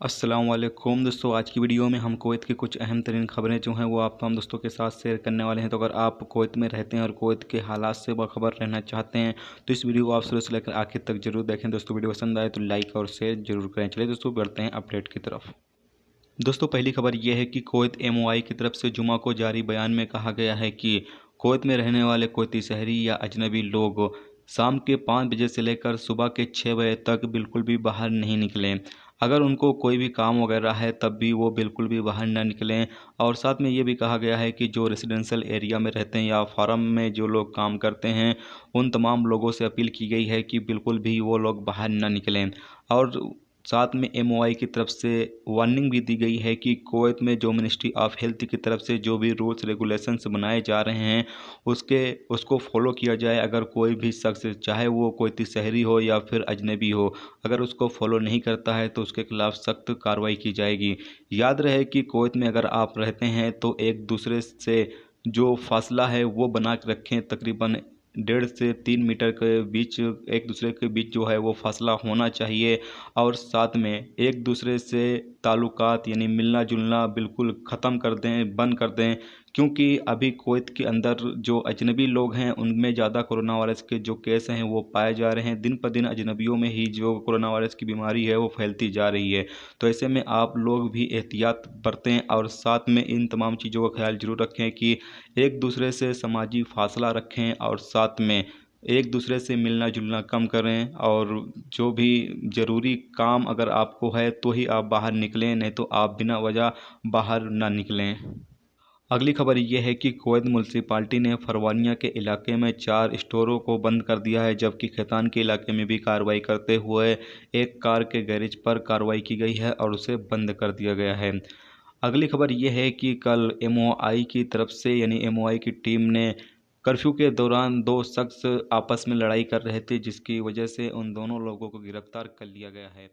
अस्सलामुअलैकुम दोस्तों, आज की वीडियो में हम कुवैत की कुछ अहम तरीन खबरें जो हैं वो आप तमाम दोस्तों के साथ शेयर करने वाले हैं। तो अगर आप कुवैत में रहते हैं और कुवैत के हालात से बाखबर रहना चाहते हैं तो इस वीडियो को आप शुरू से लेकर आखिर तक जरूर देखें। दोस्तों वीडियो पसंद आए तो लाइक और शेयर जरूर करें। चलिए दोस्तों बढ़ते हैं अपडेट की तरफ। दोस्तों पहली खबर यह है कि कुवैत MOI की तरफ से जुमा को जारी बयान में कहा गया है कि कुवैत में रहने वाले कुवैती शहरी या अजनबी लोग शाम के 5 बजे से लेकर सुबह के 6 बजे तक बिल्कुल भी बाहर नहीं निकलें। अगर उनको कोई भी काम वगैरह है तब भी वो बिल्कुल भी बाहर ना निकलें। और साथ में ये भी कहा गया है कि जो रेसिडेंशियल एरिया में रहते हैं या फार्म में जो लोग काम करते हैं उन तमाम लोगों से अपील की गई है कि बिल्कुल भी वो लोग बाहर ना निकलें। और साथ में MOI की तरफ से वार्निंग भी दी गई है कि कुवैत में जो मिनिस्ट्री ऑफ हेल्थ की तरफ से जो भी रूल्स रेगुलेशंस बनाए जा रहे हैं उसको फॉलो किया जाए। अगर कोई भी शख्स चाहे वो कोई शहरी हो या फिर अजनबी हो, अगर उसको फॉलो नहीं करता है तो उसके खिलाफ सख्त कार्रवाई की जाएगी। याद रहे कि कुवैत में अगर आप रहते हैं तो एक दूसरे से जो फासला है वो बना के रखें। तकरीबन 1.5 से 3 मीटर के बीच एक दूसरे के बीच जो है वो फासला होना चाहिए। और साथ में एक दूसरे से ताल्लुकात यानी मिलना जुलना बिल्कुल ख़त्म कर दें, बंद कर दें। क्योंकि अभी कुवैत के अंदर जो अजनबी लोग हैं उनमें ज़्यादा कोरोना वायरस के जो केस हैं वो पाए जा रहे हैं। दिन पर दिन अजनबियों में ही जो कोरोना वायरस की बीमारी है वो फैलती जा रही है। तो ऐसे में आप लोग भी एहतियात बरतें और साथ में इन तमाम चीज़ों का ख्याल ज़रूर रखें कि एक दूसरे से समाजी फासला रखें और साथ में एक दूसरे से मिलना जुलना कम करें। और जो भी ज़रूरी काम अगर आपको है तो ही आप बाहर निकलें, नहीं तो आप बिना वजह बाहर ना निकलें। अगली खबर यह है कि कुवैत म्यूनसिपाल्टी ने फरवानिया के इलाके में 4 स्टोरों को बंद कर दिया है, जबकि खैतान के इलाके में भी कार्रवाई करते हुए एक कार के गैरेज पर कार्रवाई की गई है और उसे बंद कर दिया गया है। अगली खबर यह है कि कल MOI की तरफ से यानी MOI की टीम ने कर्फ्यू के दौरान 2 शख्स आपस में लड़ाई कर रहे थे, जिसकी वजह से उन दोनों लोगों को गिरफ्तार कर लिया गया है।